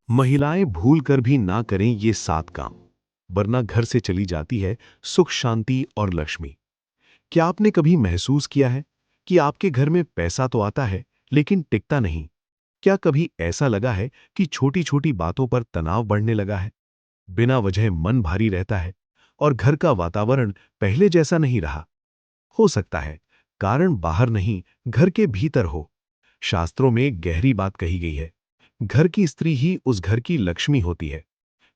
महिलाएं भूल कर भी ना करें ये 7 काम, वरना घर से चली जाती है सुख शांति और लक्ष्मी। क्या आपने कभी महसूस किया है कि आपके घर में पैसा तो आता है लेकिन टिकता नहीं? क्या कभी ऐसा लगा है कि छोटी छोटी बातों पर तनाव बढ़ने लगा है, बिना वजह मन भारी रहता है और घर का वातावरण पहले जैसा नहीं रहा? हो सकता है कारण बाहर नहीं, घर के भीतर हो। शास्त्रों में एक गहरी बात कही गई है, घर की स्त्री ही उस घर की लक्ष्मी होती है।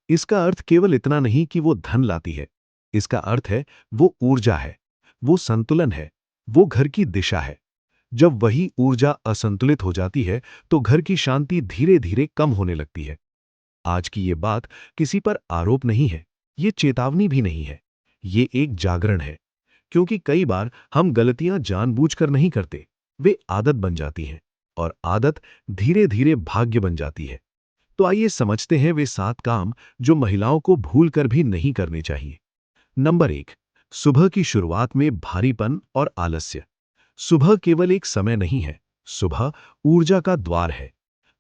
इसका अर्थ केवल इतना नहीं कि वो धन लाती है, इसका अर्थ है वो ऊर्जा है, वो संतुलन है, वो घर की दिशा है। जब वही ऊर्जा असंतुलित हो जाती है तो घर की शांति धीरे धीरे कम होने लगती है। आज की ये बात किसी पर आरोप नहीं है, ये चेतावनी भी नहीं है, ये एक जागरण है। क्योंकि कई बार हम गलतियां जानबूझकर नहीं करते, वे आदत बन जाती हैं और आदत धीरे धीरे भाग्य बन जाती है। तो आइए समझते हैं वे 7 काम जो महिलाओं को भूल कर भी नहीं करने चाहिए। नंबर 1, सुबह की शुरुआत में भारीपन और आलस्य। सुबह केवल एक समय नहीं है, सुबह ऊर्जा का द्वार है।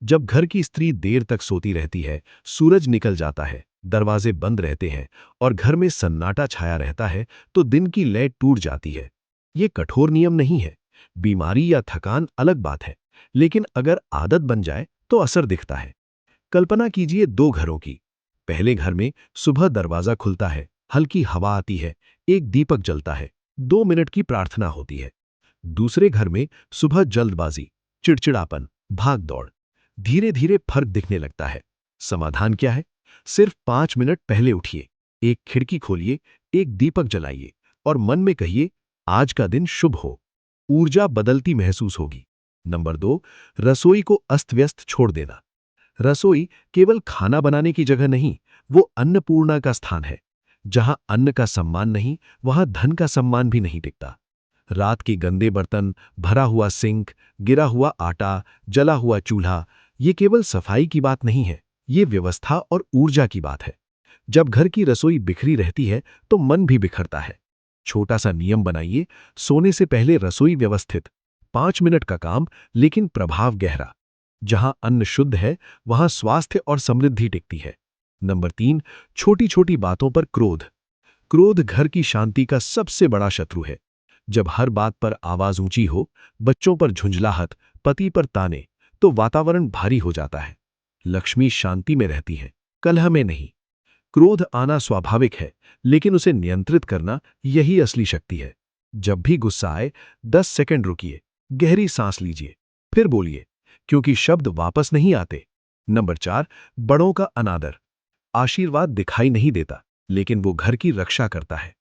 जब घर की स्त्री देर तक सोती रहती है, सूरज निकल जाता है, दरवाजे बंद रहते हैं और घर में सन्नाटा छाया रहता है, तो दिन की लय टूट जाती है। ये कठोर नियम नहीं है, बीमारी या थकान अलग बात है, लेकिन अगर आदत बन जाए तो असर दिखता है। कल्पना कीजिए 2 घरों की। पहले घर में सुबह दरवाजा खुलता है, हल्की हवा आती है, एक दीपक जलता है, 2 मिनट की प्रार्थना होती है। दूसरे घर में सुबह जल्दबाजी, चिड़चिड़ापन, भाग दौड़। धीरे धीरे फर्क दिखने लगता है। समाधान क्या है? सिर्फ 5 मिनट पहले उठिए, एक खिड़की खोलिए, एक दीपक जलाइए और मन में कहिए, आज का दिन शुभ हो। ऊर्जा बदलती महसूस होगी। नंबर 2, रसोई को अस्त व्यस्त छोड़ देना। रसोई केवल खाना बनाने की जगह नहीं, वो अन्नपूर्णा का स्थान है। जहां अन्न का सम्मान नहीं, वहां धन का सम्मान भी नहीं टिकता। रात के गंदे बर्तन, भरा हुआ सिंक, गिरा हुआ आटा, जला हुआ चूल्हा, ये केवल सफाई की बात नहीं है, ये व्यवस्था और ऊर्जा की बात है। जब घर की रसोई बिखरी रहती है तो मन भी बिखरता है। छोटा सा नियम बनाइए, सोने से पहले रसोई व्यवस्थित, 5 मिनट का काम लेकिन प्रभाव गहरा। जहां अन्न शुद्ध है वहां स्वास्थ्य और समृद्धि टिकती है। नंबर 3, छोटी छोटी बातों पर क्रोध। क्रोध घर की शांति का सबसे बड़ा शत्रु है। जब हर बात पर आवाज ऊंची हो, बच्चों पर झुंझलाहट, पति पर ताने, तो वातावरण भारी हो जाता है। लक्ष्मी शांति में रहती है, कलह में नहीं। क्रोध आना स्वाभाविक है, लेकिन उसे नियंत्रित करना यही असली शक्ति है। जब भी गुस्सा आए, 10 सेकंड रुकिए, गहरी सांस लीजिए, फिर बोलिए, क्योंकि शब्द वापस नहीं आते। नंबर 4, बड़ों का अनादर। आशीर्वाद दिखाई नहीं देता, लेकिन वो घर की रक्षा करता है।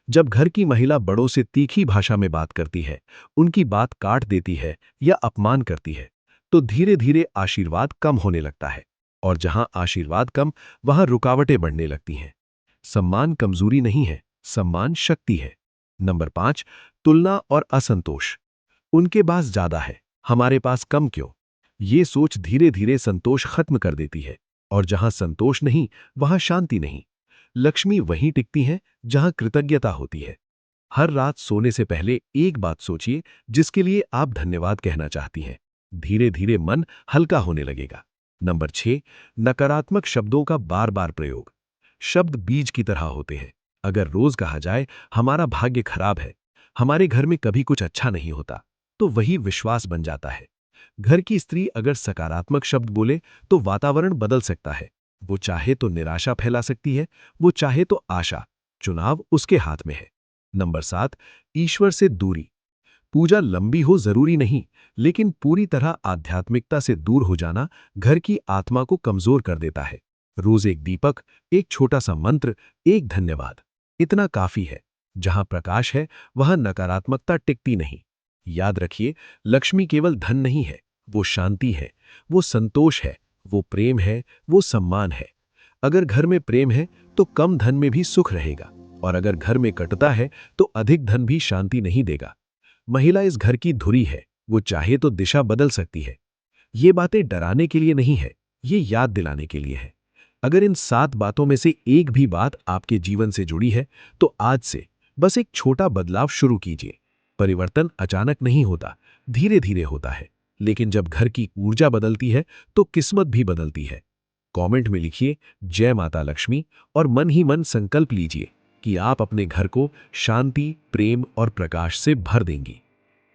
जब घर की महिला बड़ों से तीखी भाषा में बात करती है, उनकी बात काट देती है या अपमान करती है, तो धीरे धीरे आशीर्वाद कम होने लगता है। और जहां आशीर्वाद कम, वहां रुकावटें बढ़ने लगती हैं। सम्मान कमजोरी नहीं है, सम्मान शक्ति है। नंबर 5, तुलना और असंतोष। उनके पास ज्यादा है, हमारे पास कम क्यों? ये सोच धीरे धीरे संतोष खत्म कर देती है। और जहां संतोष नहीं, वहां शांति नहीं। लक्ष्मी वहीं टिकती है जहां कृतज्ञता होती है। हर रात सोने से पहले एक बात सोचिए जिसके लिए आप धन्यवाद कहना चाहती हैं। धीरे धीरे मन हल्का होने लगेगा। नंबर 6, नकारात्मक शब्दों का बार बार प्रयोग। शब्द बीज की तरह होते हैं। अगर रोज कहा जाए, हमारा भाग्य खराब है, हमारे घर में कभी कुछ अच्छा नहीं होता, तो वही विश्वास बन जाता है। घर की स्त्री अगर सकारात्मक शब्द बोले तो वातावरण बदल सकता है। वो चाहे तो निराशा फैला सकती है, वो चाहे तो आशा। चुनाव उसके हाथ में है। नंबर 7, ईश्वर से दूरी। पूजा लंबी हो जरूरी नहीं, लेकिन पूरी तरह आध्यात्मिकता से दूर हो जाना घर की आत्मा को कमजोर कर देता है। रोज एक दीपक, एक छोटा सा मंत्र, एक धन्यवाद, इतना काफी है। जहां प्रकाश है वहां नकारात्मकता टिकती नहीं। याद रखिए, लक्ष्मी केवल धन नहीं है, वो शांति है, वो संतोष है, वो प्रेम है, वो सम्मान है। अगर घर में प्रेम है तो कम धन में भी सुख रहेगा, और अगर घर में कटुता है तो अधिक धन भी शांति नहीं देगा। महिला इस घर की धुरी है, वो चाहे तो दिशा बदल सकती है। ये बातें डराने के लिए नहीं है, ये याद दिलाने के लिए है। अगर इन 7 बातों में से एक भी बात आपके जीवन से जुड़ी है, तो आज से बस एक छोटा बदलाव शुरू कीजिए। परिवर्तन अचानक नहीं होता, धीरे धीरे होता है। लेकिन जब घर की ऊर्जा बदलती है तो किस्मत भी बदलती है। कमेंट में लिखिए जय माता लक्ष्मी और मन ही मन संकल्प लीजिए कि आप अपने घर को शांति, प्रेम और प्रकाश से भर देंगी।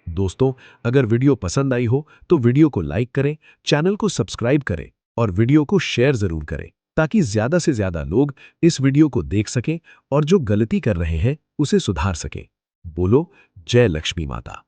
दोस्तों, अगर वीडियो पसंद आई हो तो वीडियो को लाइक करें, चैनल को सब्सक्राइब करें और वीडियो को शेयर जरूर करें ताकि ज्यादा से ज्यादा लोग इस वीडियो को देख सकें और जो गलती कर रहे हैं उसे सुधार सकें। बोलो जय लक्ष्मी माता।